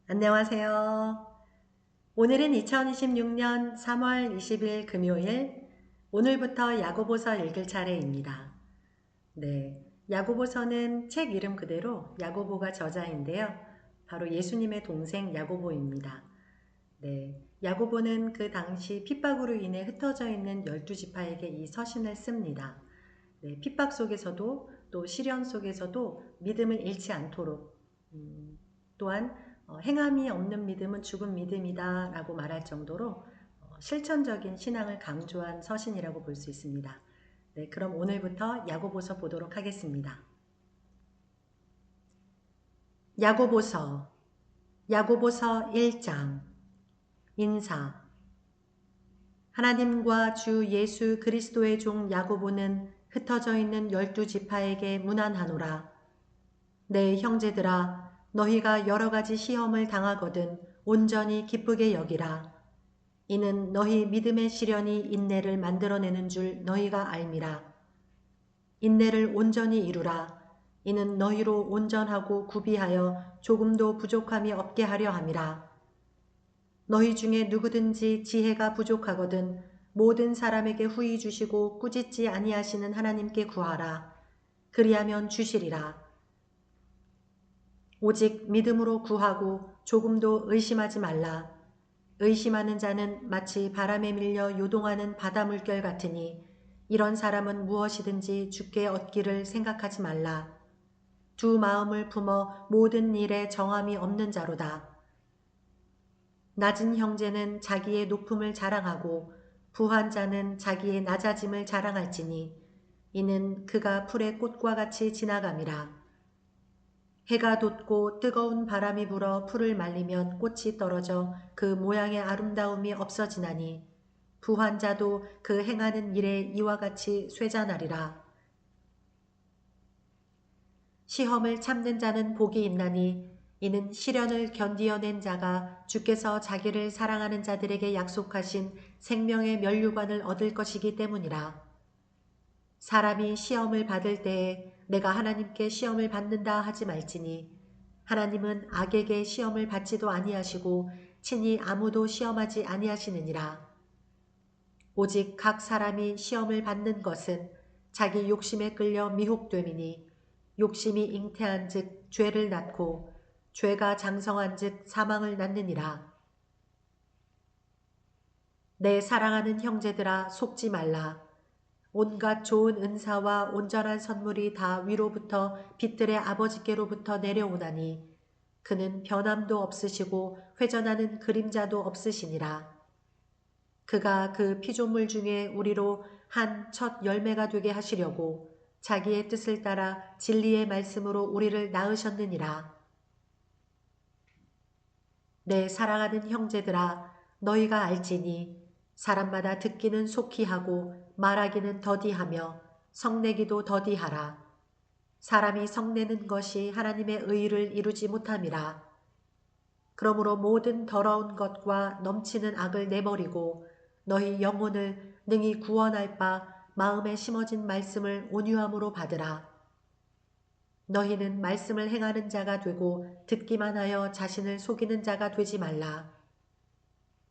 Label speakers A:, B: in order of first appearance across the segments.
A: 안녕하세요. 오늘은 2026년 3월 20일 금요일, 오늘부터 야고보서 읽을 차례입니다. 네, 야고보서는 책 이름 그대로 야고보가 저자인데요. 바로 예수님의 동생 야고보입니다. 네, 야고보는 그 당시 핍박으로 인해 흩어져 있는 12지파에게 이 서신을 씁니다. 네, 핍박 속에서도 또 시련 속에서도 믿음을 잃지 않도록 또한 행함이 없는 믿음은 죽은 믿음이다 라고 말할 정도로 실천적인 신앙을 강조한 서신이라고 볼 수 있습니다. 네, 그럼 오늘부터 야고보서 보도록 하겠습니다. 야고보서 1장 인사 하나님과 주 예수 그리스도의 종 야고보는 흩어져 있는 12지파에게 문안하노라. 내 형제들아 너희가 여러 가지 시험을 당하거든 온전히 기쁘게 여기라. 이는 너희 믿음의 시련이 인내를 만들어내는 줄 너희가 알미라. 인내를 온전히 이루라. 이는 너희로 온전하고 구비하여 조금도 부족함이 없게 하려 함이라. 너희 중에 누구든지 지혜가 부족하거든 모든 사람에게 후히 주시고 꾸짖지 아니하시는 하나님께 구하라. 그리하면 주시리라. 오직 믿음으로 구하고 조금도 의심하지 말라. 의심하는 자는 마치 바람에 밀려 요동하는 바다 물결 같으니 이런 사람은 무엇이든지 주께 얻기를 생각하지 말라. 두 마음을 품어 모든 일에 정함이 없는 자로다. 낮은 형제는 자기의 높음을 자랑하고 부한 자는 자기의 낮아짐을 자랑할지니 이는 그가 풀의 꽃과 같이 지나감이라. 해가 돋고 뜨거운 바람이 불어 풀을 말리면 꽃이 떨어져 그 모양의 아름다움이 없어지나니 부한 자도 그 행하는 일에 이와 같이 쇠잔하리라. 시험을 참는 자는 복이 있나니 이는 시련을 견디어낸 자가 주께서 자기를 사랑하는 자들에게 약속하신 생명의 면류관을 얻을 것이기 때문이라. 사람이 시험을 받을 때에 내가 하나님께 시험을 받는다 하지 말지니 하나님은 악에게 시험을 받지도 아니하시고 친히 아무도 시험하지 아니하시느니라. 오직 각 사람이 시험을 받는 것은 자기 욕심에 끌려 미혹됨이니 욕심이 잉태한 즉 죄를 낳고 죄가 장성한 즉 사망을 낳느니라. 내 사랑하는 형제들아 속지 말라. 온갖 좋은 은사와 온전한 선물이 다 위로부터 빛들의 아버지께로부터 내려오나니 그는 변함도 없으시고 회전하는 그림자도 없으시니라. 그가 그 피조물 중에 우리로 한 첫 열매가 되게 하시려고 자기의 뜻을 따라 진리의 말씀으로 우리를 낳으셨느니라. 내 사랑하는 형제들아 너희가 알지니 사람마다 듣기는 속히 하고 말하기는 더디하며 성내기도 더디하라. 사람이 성내는 것이 하나님의 의를 이루지 못함이라. 그러므로 모든 더러운 것과 넘치는 악을 내버리고 너희 영혼을 능히 구원할 바 마음에 심어진 말씀을 온유함으로 받으라. 너희는 말씀을 행하는 자가 되고 듣기만 하여 자신을 속이는 자가 되지 말라.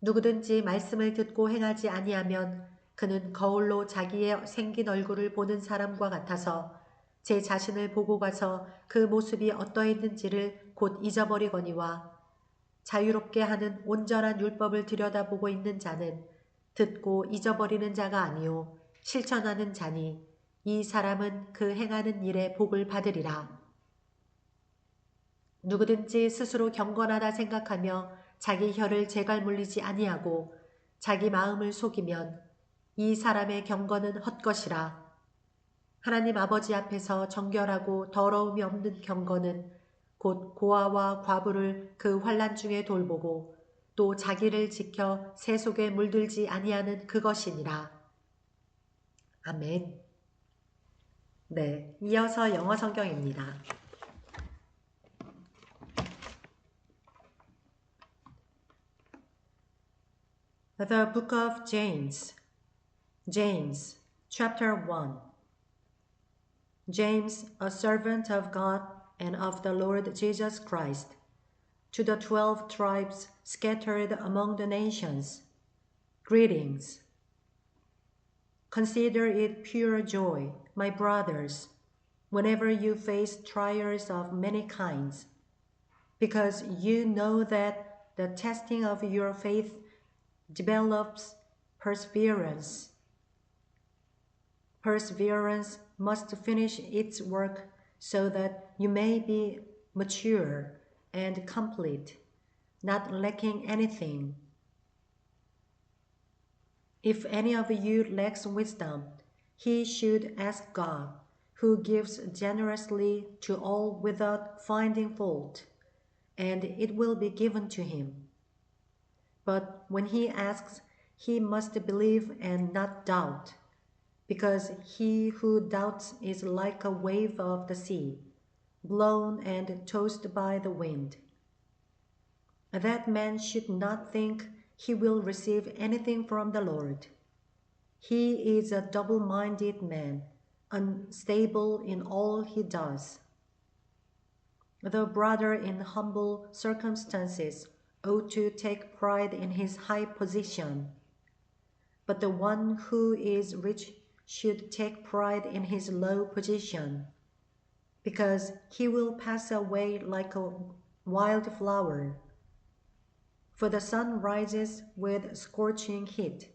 A: 누구든지 말씀을 듣고 행하지 아니하면 그는 거울로 자기의 생긴 얼굴을 보는 사람과 같아서 제 자신을 보고 가서 그 모습이 어떠했는지를 곧 잊어버리거니와 자유롭게 하는 온전한 율법을 들여다보고 있는 자는 듣고 잊어버리는 자가 아니요 실천하는 자니 이 사람은 그 행하는 일에 복을 받으리라. 누구든지 스스로 경건하다 생각하며 자기 혀를 재갈 물리지 아니하고 자기 마음을 속이면 이 사람의 경건은 헛것이라. 하나님 아버지 앞에서 정결하고 더러움이 없는 경건은 곧 고아와 과부를 그 환난 중에 돌보고 또 자기를 지켜 새 속에 물들지 아니하는 그것이니라. 아멘. 네, 이어서 영어 성경입니다. The Book of James. James, chapter 1. James, a servant of God and of the Lord Jesus Christ, To the 12 tribes scattered among the nations, greetings. Consider it pure joy, my brothers, whenever you face trials of many kinds, because you know that the testing of your faith develops perseverance. Perseverance must finish its work so that you may be mature and complete, not lacking anything. If any of you lacks wisdom, he should ask God, who gives generously to all without finding fault, and it will be given to him. But when he asks, he must believe and not doubt, because he who doubts is like a wave of the sea, blown and tossed by the wind. That man should not think he will receive anything from the Lord. He is a double-minded man, unstable in all he does. The brother in humble circumstances ought to take pride in his high position, but the one who is rich should take pride in his low position, because he will pass away like a wild flower. For the sun rises with scorching heat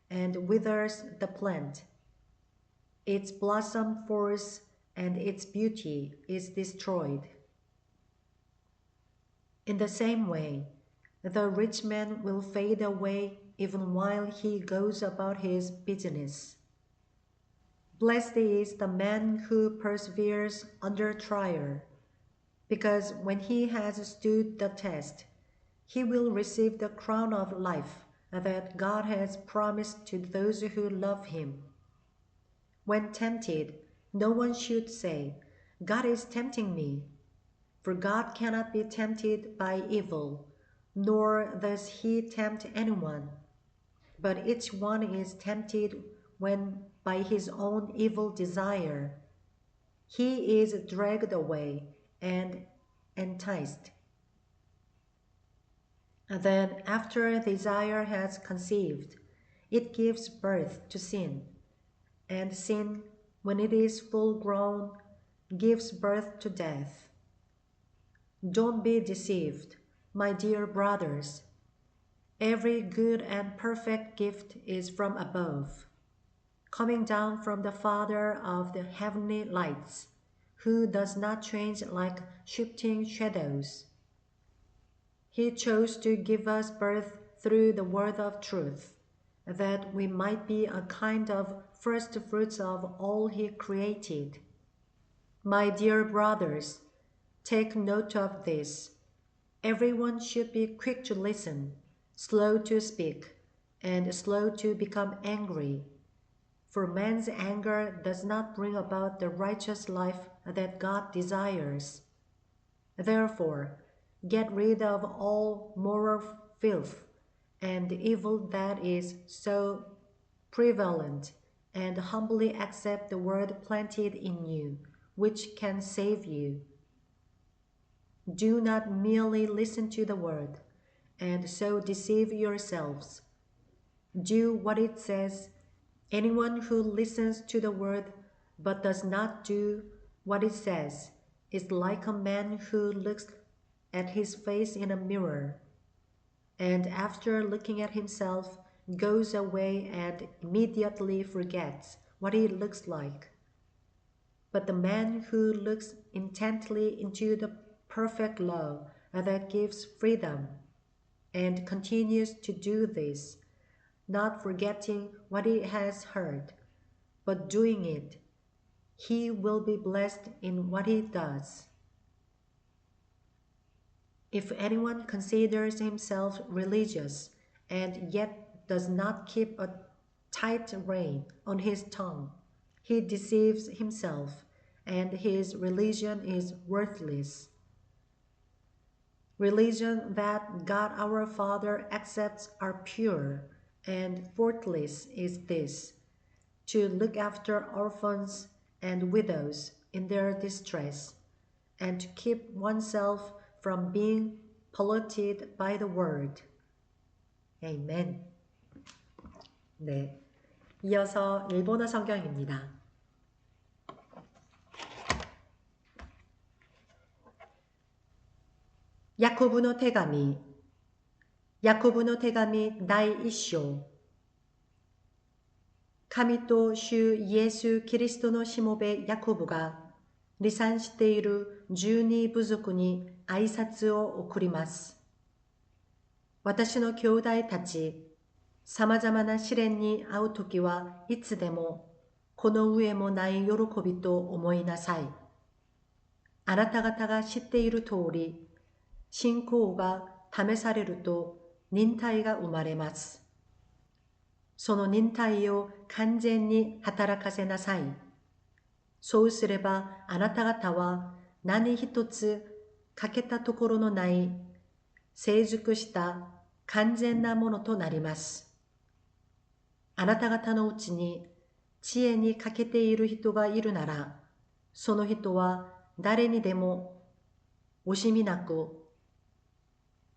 A: and withers the plant. Its blossom falls and its beauty is destroyed. In the same way, the rich man will fade away even while he goes about his business. Blessed is the man who perseveres under trial, because when he has stood the test, he will receive the crown of life that God has promised to those who love him. When tempted, no one should say, God is tempting me, for God cannot be tempted by evil, nor does he tempt anyone. But each one is tempted when by his own evil desire he is dragged away and enticed. Then, after desire has conceived, it gives birth to sin, and sin, when it is full grown, gives birth to death. Don't be deceived, my dear brothers. Every good and perfect gift is from above, coming down from the Father of the heavenly lights, who does not change like shifting shadows. He chose to give us birth through the word of truth, that we might be a kind of first fruits of all he created. My dear brothers, take note of this. Everyone should be quick to listen, slow to speak, and slow to become angry. For man's anger does not bring about the righteous life that God desires. Therefore, get rid of all moral filth and the evil that is so prevalent, and humbly accept the word planted in you, which can save you. Do not merely listen to the word, and so deceive yourselves. Do what it says. Anyone who listens to the word but does not do what it says is like a man who looks at his face in a mirror, and after looking at himself goes away and immediately forgets what he looks like. But the man who looks intently into the perfect law that gives freedom, and continues to do this, not forgetting what he has heard, but doing it, he will be blessed in what he does. If anyone considers himself religious and yet does not keep a tight rein on his tongue, he deceives himself, and his religion is worthless. Religion that God our Father accepts are pure and faultless is this: to look after orphans and widows in their distress, and to keep oneself from being polluted by the world. Amen. 네. 이어서 일본어 성경입니다. 야코부노 테가미 야코부노 테가미第一章神と主イエス・キリストのしもべヤコブが離散している12部族に挨拶を送ります。私の兄弟たち、様々な試練に遭うときはいつでもこの上もない喜びと思いなさい。あなた方が知っている通り、信仰が試されると忍耐が生まれます。その忍耐を完全に働かせなさい。そうすればあなた方は何一つ欠けたところのない成熟した完全なものとなります。あなた方のうちに知恵に欠けている人がいるなら、その人は誰にでも惜しみなく、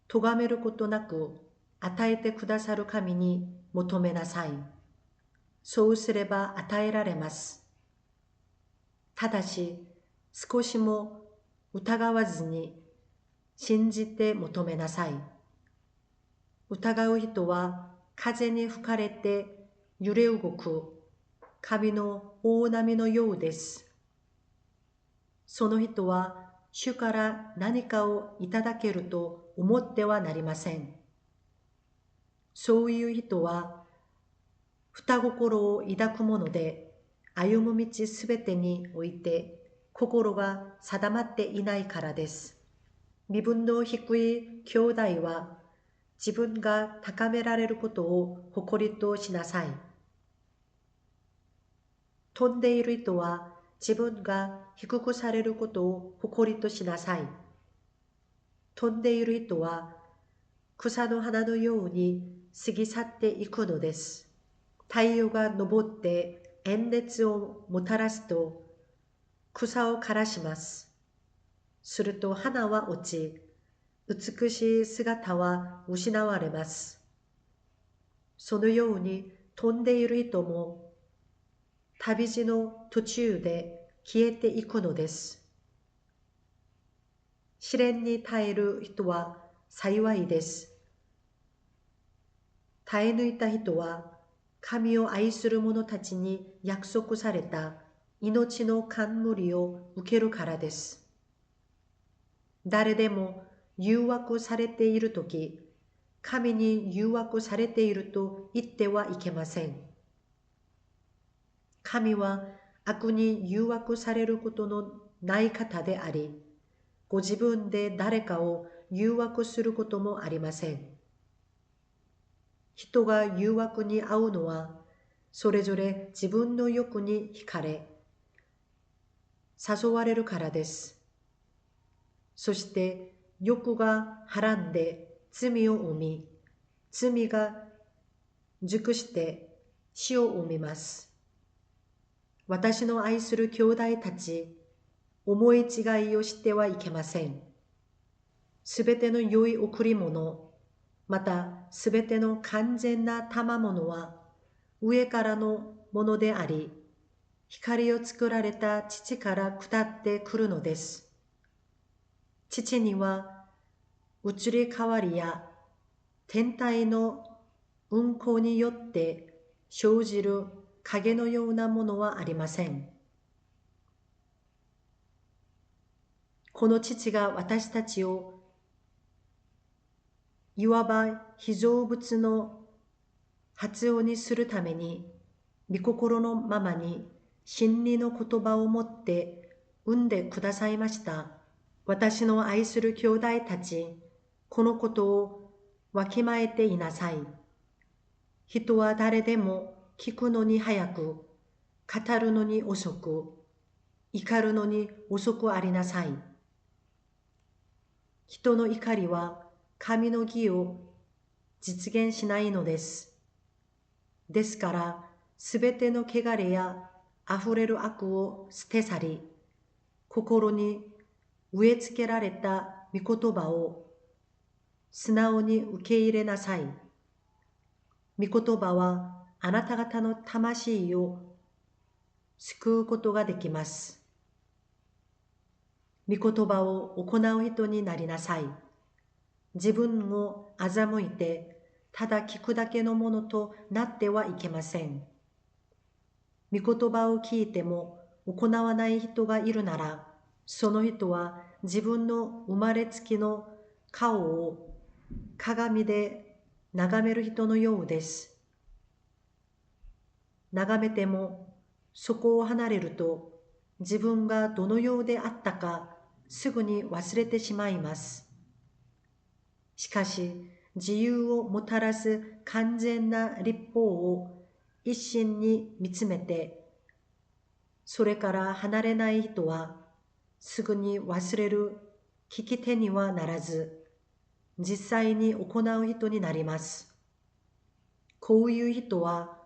A: 咎めることなく与えてくださる神に求めなさい。そうすれば与えられます。ただし、少しも疑わずに信じて求めなさい。疑う人は風に吹かれて揺れ動く神の大波のようです。その人は主から何かをいただけると思ってはなりません。そういう人は双心を抱くもので、歩む道すべてにおいて心が定まっていないからです。身分の低い兄弟は自分が高められることを誇りとしなさい。飛んでいる人は自分が低くされることを誇りとしなさい。飛んでいる人は草の花のように過ぎ去っていくのです。太陽が昇って炎熱をもたらすと草を枯らします。すると花は落ち、美しい姿は失われます。そのように飛んでいる人も旅路の途中で消えていくのです。試練に耐える人は幸いです。耐え抜いた人は神を愛する者たちに約束された命の冠を受けるからです。誰でも誘惑されているとき、神に誘惑されていると言ってはいけません。神は悪に誘惑されることのない方であり、ご自分で誰かを誘惑することもありません。人が誘惑に遭うのは、それぞれ自分の欲に惹かれ、誘われるからです。そして欲がはらんで罪を生み、罪が熟して死を生みます。私の愛する兄弟たち、思い違いをしてはいけません。すべての良い贈り物、またすべての完全な賜物は上からのものであり、光を作られた父から下ってくるのです。父には移り変わりや天体の運行によって生じる影のようなものはありません。この父が私たちをいわば被造物の発音にするために、御心のままに真理の言葉をもって産んでくださいました。私の愛する兄弟たち、このことをわきまえていなさい。人は誰でも聞くのに早く、語るのに遅く、怒るのに遅くありなさい。人の怒りは神の義を実現しないのです。ですから、すべての汚れやあふれる悪を捨て去り、心に植え付けられた御言葉を素直に受け入れなさい。御言葉はあなた方の魂を救うことができます。御言葉を行う人になりなさい。自分を欺いて、ただ聞くだけのものとなってはいけません。御言葉を聞いても行わない人がいるなら、その人は自分の生まれつきの顔を鏡で眺める人のようです。眺めてもそこを離れると、自分がどのようであったかすぐに忘れてしまいます。しかし、自由をもたらす完全な律法を一心に見つめて、それから離れない人は、すぐに忘れる聞き手にはならず、実際に行う人になります。こういう人は、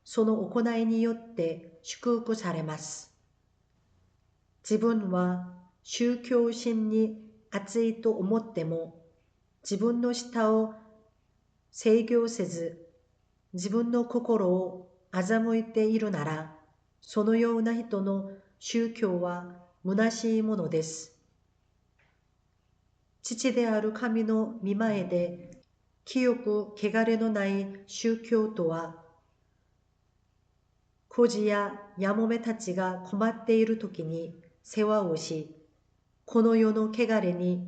A: その行いによって祝福されます。自分は宗教心に熱いと思っても、自分の舌を制御せず、自分の心を欺いているなら、そのような人の宗教は虚しいものです。父である神の御前で清く汚れのない宗教とは、孤児ややもめたちが困っているときに世話をし、この世の汚れに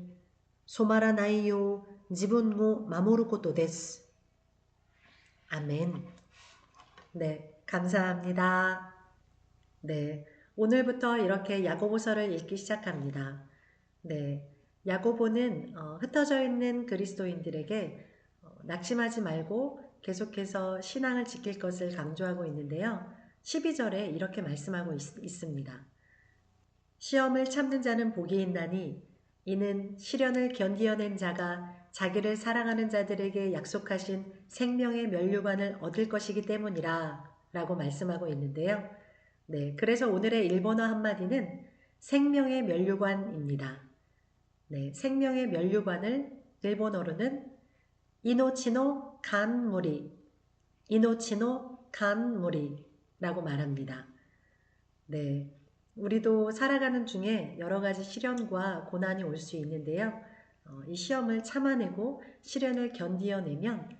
A: 染まらないよう自分を守ることです。아멘. 네, 감사합니다. 네, 오늘부터 이렇게 야고보서를 읽기 시작합니다. 네, 야고보는 흩어져 있는 그리스도인들에게 낙심하지 말고 계속해서 신앙을 지킬 것을 강조하고 있는데요. 12절에 이렇게 말씀하고 있습니다. 시험을 참는 자는 복이 있나니 이는 시련을 견디어낸 자가 자기를 사랑하는 자들에게 약속하신 생명의 면류관을 얻을 것이기 때문이라 라고 말씀하고 있는데요. 네, 그래서 오늘의 일본어 한마디는 생명의 면류관입니다. 네, 생명의 면류관을 일본어로는 이노치노 간무리, 이노치노 간무리라고 말합니다. 네, 우리도 살아가는 중에 여러 가지 시련과 고난이 올 수 있는데요. 이 시험을 참아내고 시련을 견디어내면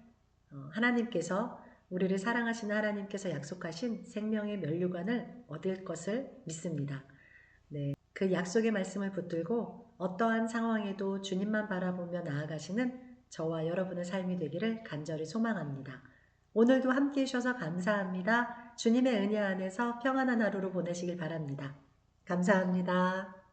A: 하나님께서 우리를 사랑하시는 하나님께서 약속하신 생명의 면류관을 얻을 것을 믿습니다. 네, 그 약속의 말씀을 붙들고 어떠한 상황에도 주님만 바라보며 나아가시는 저와 여러분의 삶이 되기를 간절히 소망합니다. 오늘도 함께 해주셔서 감사합니다. 주님의 은혜 안에서 평안한 하루로 보내시길 바랍니다. 감사합니다.